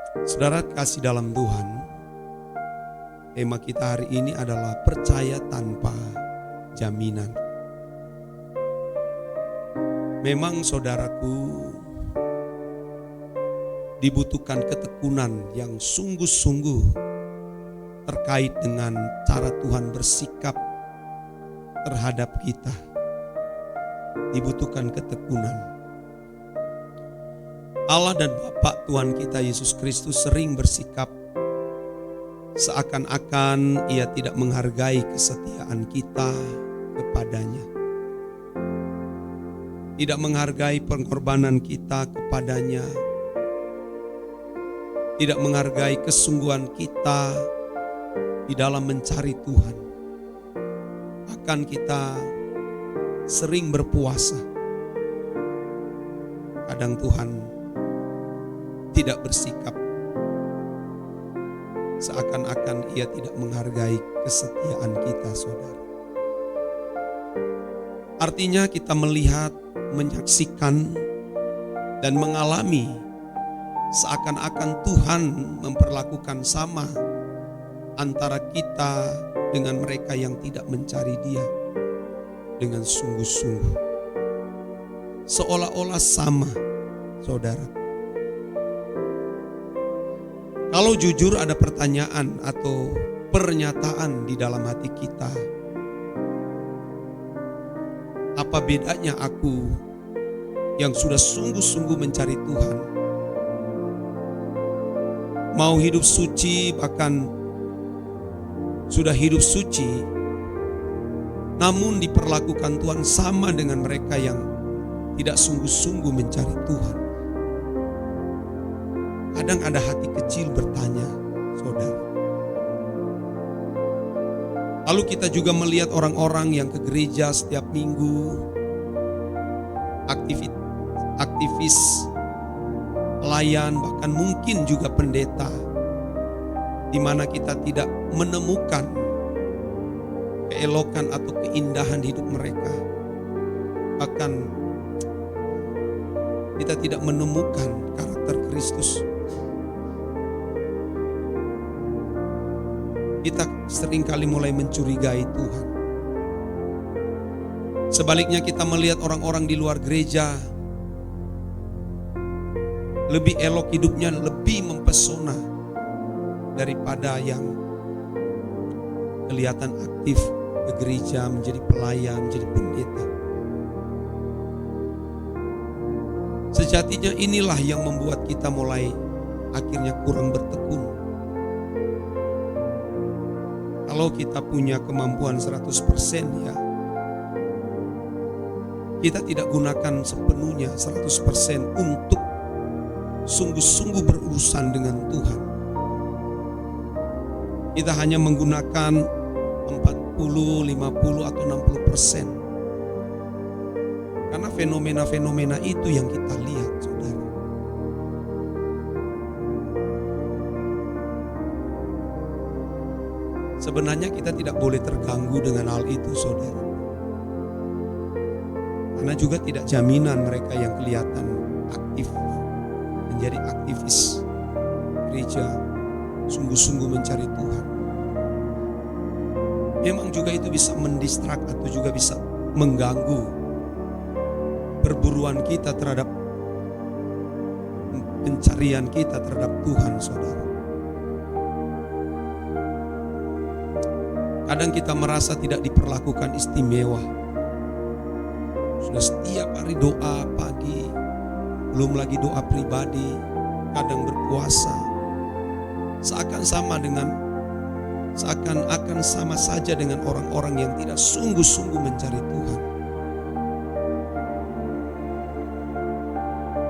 Saudara kasih dalam Tuhan, tema kita hari ini adalah percaya tanpa jaminan. Memang saudaraku, dibutuhkan ketekunan yang sungguh-sungguh terkait dengan cara Tuhan bersikap terhadap kita. Dibutuhkan ketekunan. Allah dan Bapa Tuhan kita Yesus Kristus sering bersikap seakan-akan Ia tidak menghargai kesetiaan kita kepadanya. Tidak menghargai pengorbanan kita kepadanya. Tidak menghargai kesungguhan kita di dalam mencari Tuhan. Bahkan kita sering berpuasa. Kadang Tuhan tidak bersikap seakan-akan Ia tidak menghargai kesetiaan kita, saudara. Artinya kita melihat, menyaksikan, dan mengalami seakan-akan Tuhan memperlakukan sama antara kita dengan mereka yang tidak mencari Dia dengan sungguh-sungguh. Seolah-olah sama, saudara. Kalau jujur ada pertanyaan atau pernyataan di dalam hati kita. Apa bedanya aku yang sudah sungguh-sungguh mencari Tuhan? Mau hidup suci, bahkan sudah hidup suci, namun diperlakukan Tuhan sama dengan mereka yang tidak sungguh-sungguh mencari Tuhan. Kadang ada hati kecil bertanya, saudara. Lalu kita juga melihat orang-orang yang ke gereja setiap minggu, aktivis, pelayan, bahkan mungkin juga pendeta, di mana kita tidak menemukan keelokan atau keindahan hidup mereka. Bahkan kita tidak menemukan karakter Kristus. Kita seringkali mulai mencurigai Tuhan. Sebaliknya kita melihat orang-orang di luar gereja lebih elok hidupnya, lebih mempesona daripada yang kelihatan aktif ke gereja, menjadi pelayan, menjadi pendeta. Sejatinya inilah yang membuat kita mulai akhirnya kurang bertekun. Kalau kita punya kemampuan 100% ya, kita tidak gunakan sepenuhnya 100% untuk sungguh-sungguh berurusan dengan Tuhan. Kita hanya menggunakan 40, 50 atau 60%. Karena fenomena-fenomena itu yang kita lihat, saudara. Sebenarnya kita tidak boleh terganggu dengan hal itu, saudara. Karena juga tidak jaminan mereka yang kelihatan aktif, menjadi aktivis gereja, sungguh-sungguh mencari Tuhan. Memang juga itu bisa mendistrak atau juga bisa mengganggu perburuan kita terhadap pencarian kita terhadap Tuhan, saudara. Kadang kita merasa tidak diperlakukan istimewa. Sudah setiap hari doa pagi, belum lagi doa pribadi, kadang berpuasa. Seakan sama saja dengan orang-orang yang tidak sungguh-sungguh mencari Tuhan.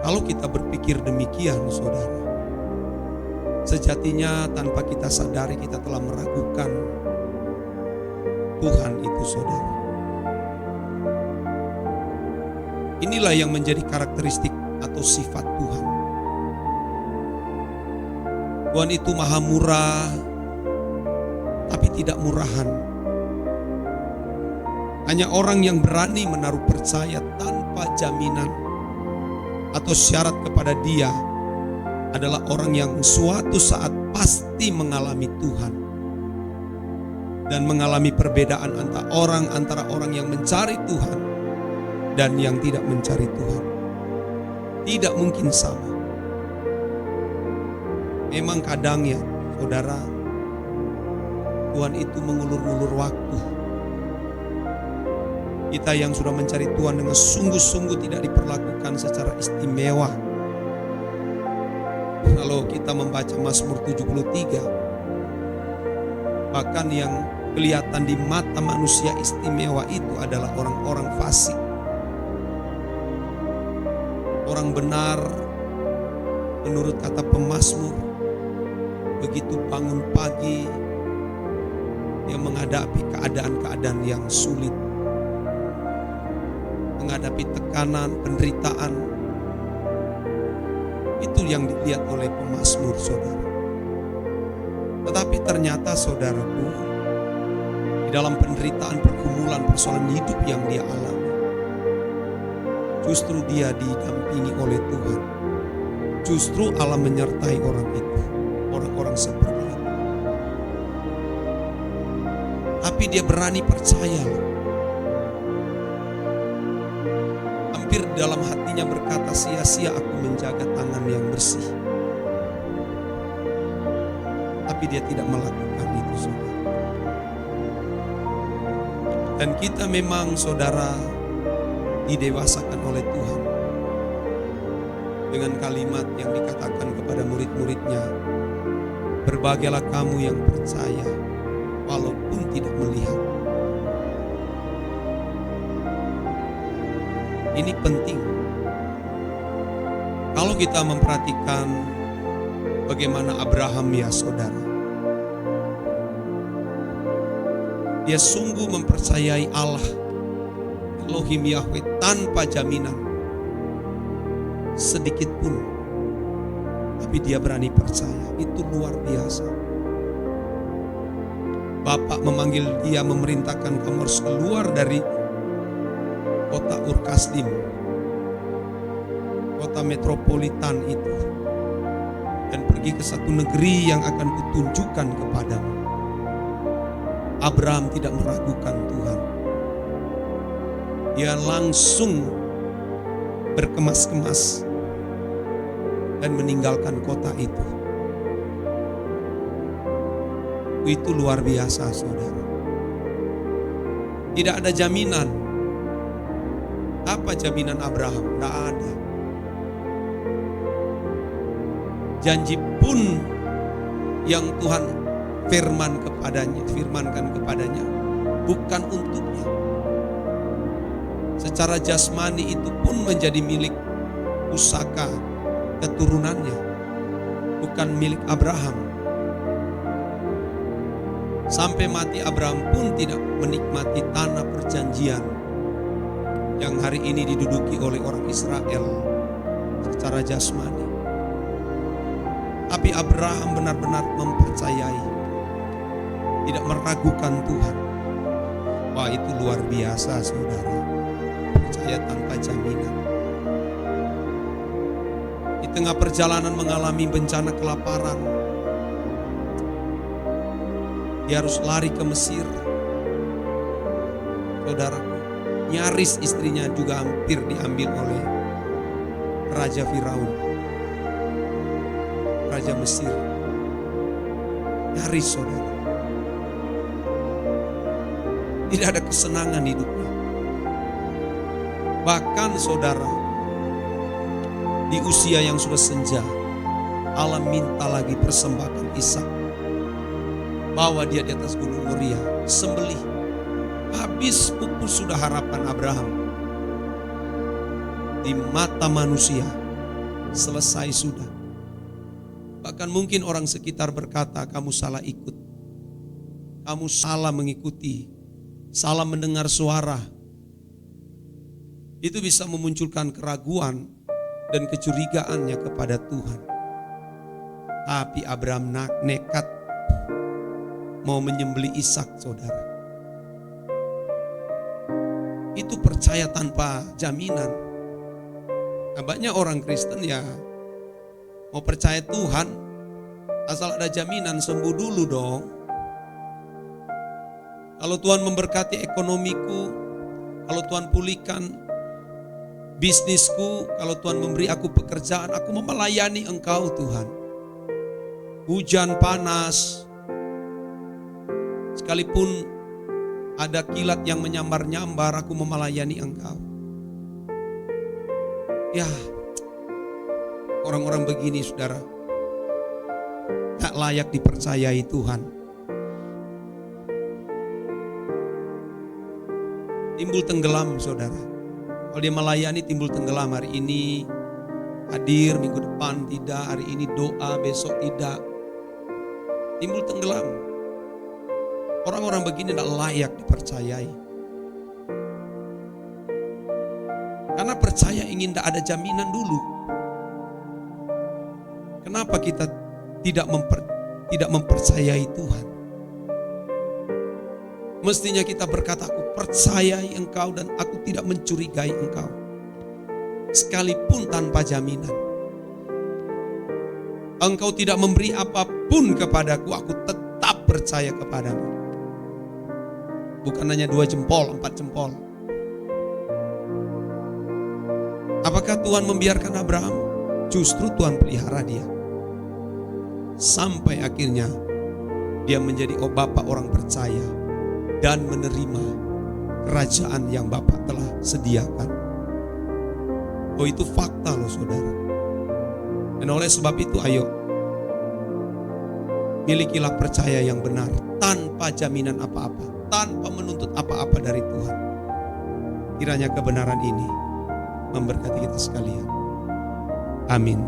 Kalau kita berpikir demikian, saudara, sejatinya tanpa kita sadari kita telah meragukan Tuhan itu, saudara. Inilah yang menjadi karakteristik atau sifat Tuhan. Tuhan itu maha murah, tapi tidak murahan. Hanya orang yang berani menaruh percaya tanpa jaminan atau syarat kepada Dia adalah orang yang suatu saat pasti mengalami Tuhan dan mengalami perbedaan antara orang yang mencari Tuhan dan yang tidak mencari Tuhan. Tidak mungkin sama. Memang kadang ya, saudara, Tuhan itu mengulur-ulur waktu. Kita yang sudah mencari Tuhan dengan sungguh-sungguh tidak diperlakukan secara istimewa. Kalau kita membaca Mazmur 73, bahkan yang kelihatan di mata manusia istimewa itu adalah orang-orang fasik. Orang benar menurut kata pemazmur, begitu bangun pagi, yang menghadapi keadaan-keadaan yang sulit, menghadapi tekanan, penderitaan. Itu yang dilihat oleh pemazmur, saudara. Tetapi ternyata, saudaraku, di dalam penderitaan, pergumulan, persoalan hidup yang dia alami, justru dia didampingi oleh Tuhan. Justru Allah menyertai orang itu, orang-orang seperti itu. Tapi dia berani percaya. Hampir dalam hatinya berkata, sia-sia aku menjaga tangan yang bersih. Tapi dia tidak melakukan itu, saudara. Dan kita memang, saudara, didewasakan oleh Tuhan dengan kalimat yang dikatakan kepada murid-muridnya, berbahagialah kamu yang percaya walaupun tidak melihat. Ini penting. Kalau kita memperhatikan bagaimana Abraham, ya saudara, dia sungguh mempercayai Allah Elohim Yahweh tanpa jaminan sedikit pun. Tapi dia berani percaya. Itu luar biasa. Bapak memanggil dia, memerintahkan kamu harus keluar dari kota Ur Kasdim, kota metropolitan itu, dan pergi ke satu negeri yang akan kutunjukkan kepadamu. Abraham tidak meragukan Tuhan. Dia langsung berkemas-kemas dan meninggalkan kota itu. Itu luar biasa, saudara. Tidak ada jaminan. Apa jaminan Abraham? Tidak ada. Janji pun yang Tuhan firmankan kepadanya bukan untuknya. Secara jasmani itu pun menjadi milik pusaka keturunannya, bukan milik Abraham. Sampai mati Abraham pun tidak menikmati tanah perjanjian yang hari ini diduduki oleh orang Israel secara jasmani. Tapi Abraham benar-benar mempercayai, tidak meragukan Tuhan. Wah, itu luar biasa, saudara. Percaya tanpa jaminan. Di tengah perjalanan mengalami bencana kelaparan, dia harus lari ke Mesir. Saudaraku, nyaris istrinya juga hampir diambil oleh Raja Firaun, Raja Mesir. Nyaris, saudara. Tidak ada kesenangan hidupnya. Bahkan, saudara, di usia yang sudah senja, Allah minta lagi persembahkan Ishak. Bawa dia di atas gunung Moria, sembelih. Habis pupus sudah harapan Abraham. Di mata manusia, selesai sudah. Bahkan mungkin orang sekitar berkata, kamu salah ikut. Kamu salah mengikuti, salah mendengar suara. Itu bisa memunculkan keraguan dan kecurigaannya kepada Tuhan. Tapi Abraham nekat mau menyembelih Ishak, saudara. Itu percaya tanpa jaminan. Nah, banyak orang Kristen ya Mau percaya Tuhan, asal ada jaminan sembuh dulu dong. Kalau Tuhan memberkati ekonomiku, kalau Tuhan pulihkan bisnisku, kalau Tuhan memberi aku pekerjaan, aku mau melayani Engkau Tuhan. Hujan panas, sekalipun ada kilat yang menyambar-nyambar, aku mau melayani Engkau. Ya, orang-orang begini saudara, tak layak dipercayai Tuhan. Timbul tenggelam saudara. Kalau dia melayani timbul tenggelam, hari ini hadir, minggu depan tidak, hari ini doa, besok tidak. Timbul tenggelam. Orang-orang begini tidak layak dipercayai. Karena percaya ingin tidak ada jaminan dulu. Kenapa kita tidak mempercayai Tuhan? Mestinya kita berkata, aku percayai Engkau dan aku tidak mencurigai Engkau. Sekalipun tanpa jaminan. Engkau tidak memberi apapun kepadaku, aku tetap percaya kepadamu. Bukan hanya 2 jempol, 4 jempol. Apakah Tuhan membiarkan Abraham? Justru Tuhan pelihara dia. Sampai akhirnya dia menjadi bapak orang percaya dan menerima kerajaan yang Bapa telah sediakan. Oh, itu fakta loh saudara. Dan oleh sebab itu ayo, milikilah percaya yang benar tanpa jaminan apa-apa, tanpa menuntut apa-apa dari Tuhan. Kiranya kebenaran ini memberkati kita sekalian. Amin.